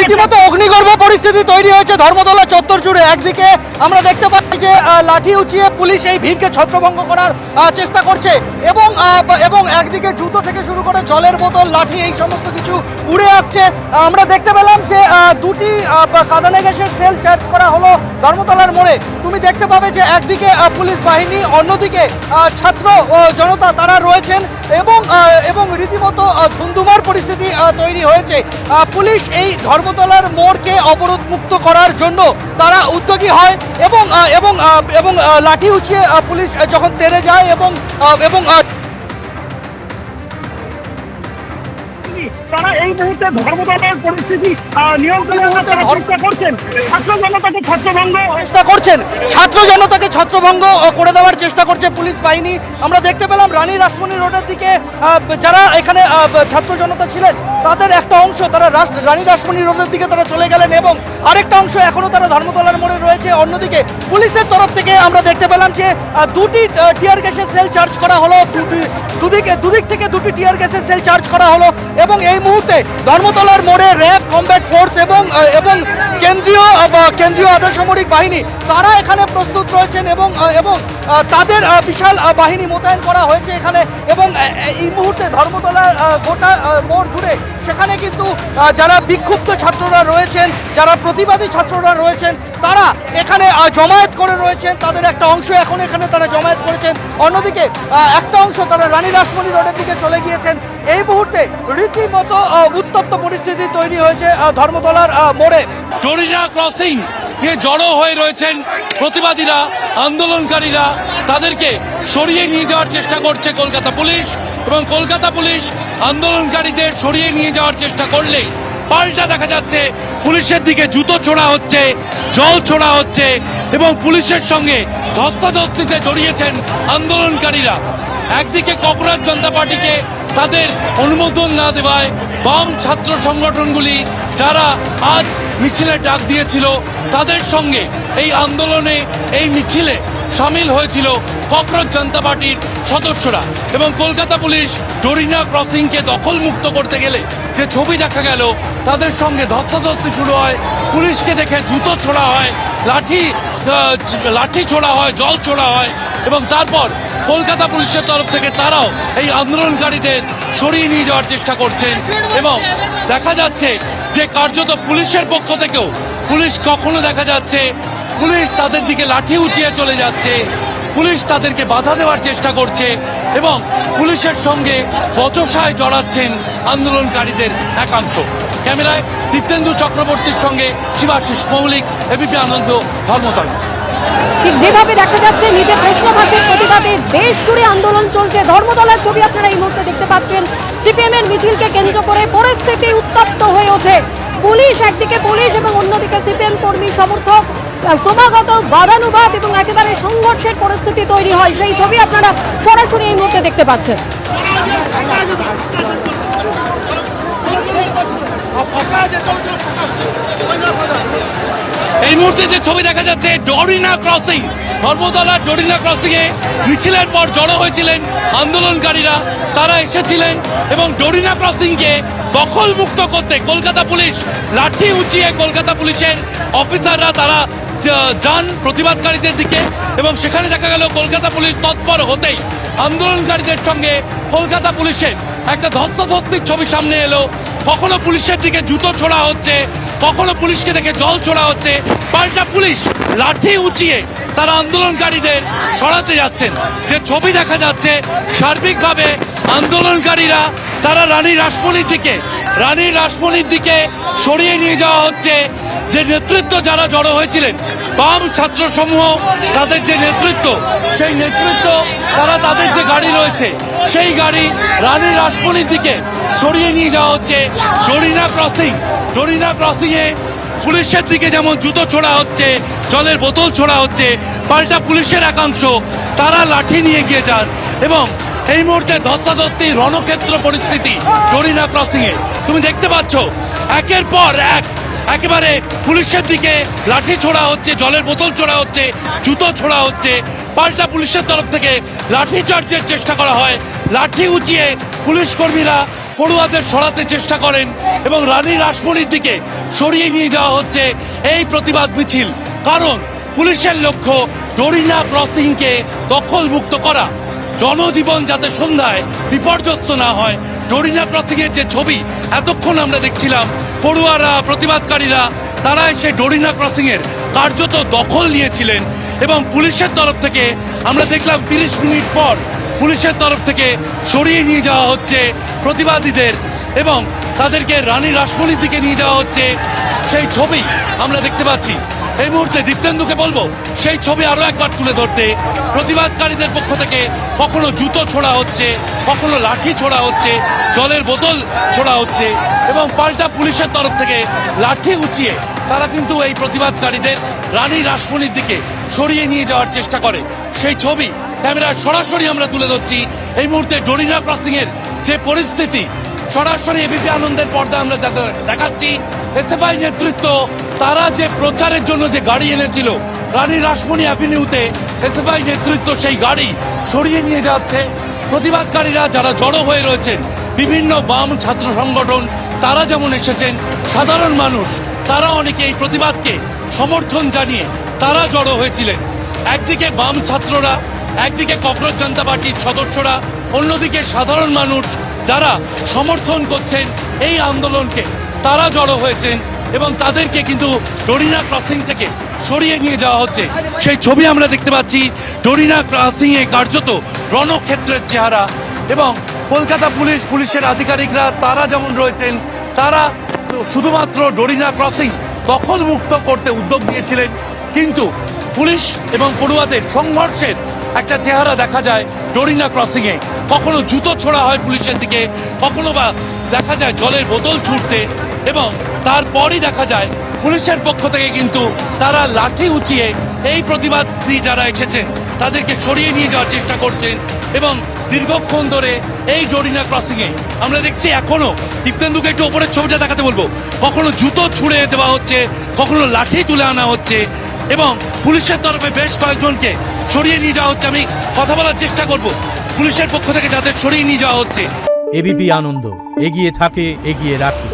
রীতিমতো অগ্নিগর্ভ পরিস্থিতি তৈরি হয়েছে ধর্মতলা চত্বর জুড়ে। একদিকে আমরা দেখতে পাচ্ছি যে লাঠি উঁচিয়ে পুলিশ এই ভিড়কে ছত্রভঙ্গ করার চেষ্টা করছে এবং একদিকে জুতো থেকে শুরু করে জলের বোতল, লাঠি, এই সমস্ত কিছু উড়ে আসছে। আমরা দেখতে পেলাম যে দুটি কাঁদানে গ্যাসের সেল চার্জ করা হলো ধর্মতলার মোড়ে। তুমি দেখতে পাবে যে একদিকে পুলিশ বাহিনী, অন্যদিকে ছাত্র জনতা তারা রয়েছেন এবং রীতিমতো ধুন্ধুমার পরিস্থিতি তৈরি হয়েছে। পুলিশ এই ধর্মতলার মোড়কে অবরোধ মুক্ত করার জন্য তারা উদ্যোগী হয় এবং লাঠি উঁচিয়ে পুলিশ যখন তেড়ে যায় এবং তারা এই মুহূর্তে ধর্মতলার পরিস্থিতি নিয়ন্ত্রণে চেষ্টা করছেন, ছাত্র জনতাকে ছত্রভঙ্গ করে দেওয়ার চেষ্টা করছে পুলিশ বাহিনী। আমরা দেখতে পেলাম রানী রাসমণি রোডের দিকে যারা এখানে ছাত্র জনতা ছিলেন তাদের একটা অংশ তারা রানী রাসমণি রোডের দিকে তারা চলে গেলেন এবং আরেকটা অংশ এখনো তারা ধর্মতলার মোড়ে রয়েছে। অন্যদিকে পুলিশের তরফ থেকে আমরা দেখতে পেলাম যে দুটি টিয়ার গ্যাসের সেল চার্জ করা হলো, দুদিক থেকে দুটি টিয়ার গ্যাসের সেল চার্জ করা হলো এবং এই মুহূর্তে ধর্মতলার মোড়ে র্যাব, কমব্যাট ফোর্স এবং কেন্দ্রীয় আধা সামরিক বাহিনী তারা এখানে প্রস্তুত রয়েছেন এবং তাদের বিশাল বাহিনী মোতায়েন করা হয়েছে এখানে। এবং এই মুহূর্তে ধর্মতলার গোটা মোড় জুড়ে সেখানে কিন্তু যারা বিক্ষুব্ধ ছাত্ররা রয়েছেন, যারা প্রতিবাদী ছাত্ররা রয়েছেন তারা এখানে জমায়েত করে রয়েছেন। তাদের একটা অংশ এখন এখানে তারা জমায়েত করেছেন, অন্যদিকে একটা অংশ তারা রানী রাসমণি রোডের দিকে চলে গিয়েছেন। এই মুহূর্তে রীতিমতো উত্তপ্ত পরিস্থিতি তৈরি হয়েছে ধর্মতলার মোড়ে। ডোরিনা ক্রসিং এ জড়ো হয়ে রয়েছেন প্রতিবাদীরা, আন্দোলনকারীরা। তাদেরকে সরিয়ে নিয়ে যাওয়ার চেষ্টা করছে কলকাতা পুলিশ এবং কলকাতা পুলিশ আন্দোলনকারীদের সরিয়ে নিয়ে যাওয়ার চেষ্টা করলেই পাল্টা দেখা যাচ্ছে পুলিশের দিকে জুতো ছোড়া হচ্ছে, জল ছোড়া হচ্ছে এবং পুলিশের সঙ্গে ধস্তাধস্তিতে জড়িয়েছেন আন্দোলনকারীরা। একদিকে ককরাজ জনতা পার্টিকে তাদের অনুমোদন না দেওয়ায় বাম ছাত্র সংগঠনগুলি যারা আজ মিছিলের ডাক দিয়েছিল তাদের সঙ্গে এই আন্দোলনে, এই মিছিলে সামিল হয়েছিল ককরাজ জনতা পার্টির সদস্যরা এবং কলকাতা পুলিশ ডোরিনা ক্রসিংকে দখলমুক্ত করতে গেলে যে ছবি দেখা গেল, তাদের সঙ্গে ধস্তাধস্তি শুরু হয়, পুলিশকে দেখে জুতো ছোড়া হয়, লাঠি ছোড়া হয়, জল ছোড়া হয় এবং তারপর কলকাতা পুলিশের তরফ থেকে তারাও এই আন্দোলনকারীদের সরিয়ে নিয়ে যাওয়ার চেষ্টা করছেন এবং দেখা যাচ্ছে যে কার্যত পুলিশের পক্ষ থেকেও পুলিশ কখনো দেখা যাচ্ছে পুলিশ তাদের দিকে লাঠি উঁচিয়ে চলে যাচ্ছে, পুলিশ তাদেরকে বাধা দেওয়ার চেষ্টা করছে এবং পুলিশের সঙ্গে বচসায় জড়াচ্ছেন আন্দোলনকারীদের একাংশ। ক্যামেরায় দীপ্তেন্দু চক্রবর্তীর সঙ্গে শিবাশিস মৌলিক, এবিপি আনন্দ, ধর্মতলা। ঠিক যেভাবে দেখা যাচ্ছে নিজে প্রশ্নভাষের প্রতিবাদে দেশ জুড়ে আন্দোলন চলছে। ধর্মতলার ছবি আপনারা এই মুহূর্তে দেখতে পাচ্ছেন। সিপিএম এর মিছিলকে কেন্দ্র করে পরিস্থিতি উত্তপ্ত হয়ে ওঠে। পুলিশ একদিকে পুলিশ এবং অন্যদিকে সিপিএম কর্মী সমর্থক ক্রমাগত বাদানুবাদ এবং একেবারে সংঘর্ষের পরিস্থিতি তৈরি হয়। সেই ছবি আপনারা সরাসরি এই মুহূর্তে দেখতে পাচ্ছেন। এই মুহূর্তে যে ছবি দেখা যাচ্ছে ডোরিনা ক্রসিং, ধর্মতলার ডোরিনা ক্রসিং এ মিছিলের পর জড়ো হয়েছিলেন আন্দোলনকারীরা। তারা এসেছিলেন এবং ডোরিনা ক্রসিং কে দখলমুক্ত করতে কলকাতা পুলিশ লাঠি উঁচিয়ে কলকাতা পুলিশের অফিসাররা তারা যান প্রতিবাদকারীদের দিকে এবং সেখানে দেখা গেল কলকাতা পুলিশ তৎপর হতেই আন্দোলনকারীদের সঙ্গে কলকাতা পুলিশের একটা ধস্তাধস্তির ছবি সামনে এলো। কখনো পুলিশের দিকে জুতো ছোড়া হচ্ছে, কখনো পুলিশকে দেখে জল ছোড়া হচ্ছে, পাল্টা পুলিশ লাঠি উঁচিয়ে তারা আন্দোলনকারীদের সরাতে যাচ্ছেন। যে ছবি দেখা যাচ্ছে সার্বিকভাবে আন্দোলনকারীরা তারা রানী রাসমণির দিকে সরিয়ে নিয়ে যাওয়া হচ্ছে। যে নেতৃত্ব যারা জড়ো হয়েছিলেন বাম ছাত্র সমূহ, তাদের যে নেতৃত্ব, সেই নেতৃত্ব তারা তাদের যে গাড়ি রয়েছে সেই গাড়ি রানী রাসমণির দিকে সরিয়ে নিয়ে যাওয়া হচ্ছে। ডোরিনা ক্রসিং এ পুলিশের দিকে যেমন জুতো ছোড়া হচ্ছে, জলের বোতল ছোড়া হচ্ছে, পাল্টা পুলিশের একাংশ তারা লাঠি নিয়ে গিয়ে যান এবং এই মুহূর্তে ধস্তাধস্তি রণক্ষেত্র পরিস্থিতি ডোরিনা ক্রসিং এ। তুমি দেখতে পাচ্ছ একের পর এক একেবারে পুলিশের দিকে লাঠি ছোড়া হচ্ছে, জলের বোতল ছোড়া হচ্ছে, জুতো ছোড়া হচ্ছে, পাল্টা পুলিশের তরফ থেকে লাঠি চার্জের চেষ্টা করা হয়। লাঠি উঁচিয়ে পুলিশ কর্মীরা পড়ুয়াদের সরাতে চেষ্টা করেন এবং রানী রাসমণির দিকে সরিয়ে নিয়ে যাওয়া হচ্ছে এই প্রতিবাদ মিছিল। কারণ পুলিশের লক্ষ্য ডোরিনা ক্রসিংকে দখলমুক্ত করা, জনজীবন যাতে সন্ধ্যায় বিপর্যস্ত না হয়। ডোরিনা ক্রসিং এর যে ছবি এতক্ষণ আমরা দেখছিলাম, পড়ুয়ারা, প্রতিবাদকারীরা তারা এসে ডোরিনা ক্রসিং এর কার্যত দখল নিয়েছিলেন এবং পুলিশের তরফ থেকে আমরা দেখলাম 30 মিনিট পর পুলিশের তরফ থেকে সরিয়ে নিয়ে যাওয়া হচ্ছে প্রতিবাদীদের এবং তাদেরকে রানী রাসমণির দিকে নিয়ে যাওয়া হচ্ছে। সেই ছবি আমরা দেখতে পাচ্ছি। এই মুহূর্তে দীপ্তেন্দুকে বলবো সেই ছবি আরো একবার তুলে ধরতে। প্রতিবাদকারীদের পক্ষ থেকে কখনো জুতো ছোড়া হচ্ছে, কখনো লাঠি ছোড়া হচ্ছে, জলের বোতল ছোড়া হচ্ছে এবং পাল্টা পুলিশের তরফ থেকে লাঠি উঁচিয়ে তারা কিন্তু এই প্রতিবাদকারীদের রানী রাসমণির দিকে সরিয়ে নিয়ে যাওয়ার চেষ্টা করে। সেই ছবি ক্যামেরায় সরাসরি আমরা তুলে ধরছি। এই মুহূর্তে ডোরিনা ক্রসিং এর যে পরিস্থিতি সরাসরি এবিপি আনন্দের পর্দা আমরা দেখাচ্ছি। এসএফআই নেতৃত্ব তারা যে প্রচারের জন্য যে গাড়ি এনেছিল রানী রাসমণি অ্যাভিনিউতে, এসএফআই নেতৃত্ব সেই গাড়ি সরিয়ে নিয়ে যাচ্ছে। প্রতিবাদকারীরা যারা জড়ো হয়ে রয়েছেন, বিভিন্ন বাম ছাত্র সংগঠন তারা যেমন এসেছেন, সাধারণ মানুষ তারা অনেকে এই প্রতিবাদকে সমর্থন জানিয়ে তারা জড়ো হয়েছিলেন। একদিকে বাম ছাত্ররা, একদিকে ককরোচ জনতা পার্টির সদস্যরা, অন্যদিকে সাধারণ মানুষ যারা সমর্থন করছেন এই আন্দোলনকে, তারা জড়ো হয়েছেন এবং তাদেরকে কিন্তু ডোরিনা ক্রসিং থেকে সরিয়ে নিয়ে যাওয়া হচ্ছে। সেই ছবি আমরা দেখতে পাচ্ছি। ডোরিনা ক্রসিং এ কার্যত রণক্ষেত্রের চেহারা এবং কলকাতা পুলিশের আধিকারিকরা তারা যেমন রয়েছেন, তারা শুধুমাত্র ডোরিনা ক্রসিং দখলমুক্ত করতে উদ্যোগ নিয়েছিলেন, কিন্তু পুলিশ এবং পড়ুয়াদের সংঘর্ষের একটা চেহারা দেখা যায় ডোরিনা ক্রসিং এ। কখনো জুতো ছোড়া হয় পুলিশের দিকে, কখনো বা দেখা যায় জলের বোতল ছুটতে এবং তারপরই দেখা যায় পুলিশের পক্ষ থেকে কিন্তু তারা লাঠি উঁচিয়ে এই প্রতিবাদী যারা এসেছেন তাদেরকে সরিয়ে নিয়ে যাওয়ার চেষ্টা করছেন এবং দীর্ঘক্ষণ ধরে এই ডোরিনা ক্রসিং এ আমরা দেখছি এখনো, দীপ্তেন্দুকে একটু ওপরের ছবিটা দেখাতে বলবো, কখনো জুতো ছুঁড়ে দেওয়া হচ্ছে, কখনো লাঠি তুলে আনা হচ্ছে এবং পুলিশের তরফে বেশ কয়েকজনকে সরিয়ে নিয়ে যাওয়া হচ্ছে। আমি কথা বলার চেষ্টা করব পুলিশের পক্ষ থেকে যাদের সরিয়ে নিয়ে যাওয়া হচ্ছে। এবিপি আনন্দ, এগিয়ে থাকে, এগিয়ে রাখে।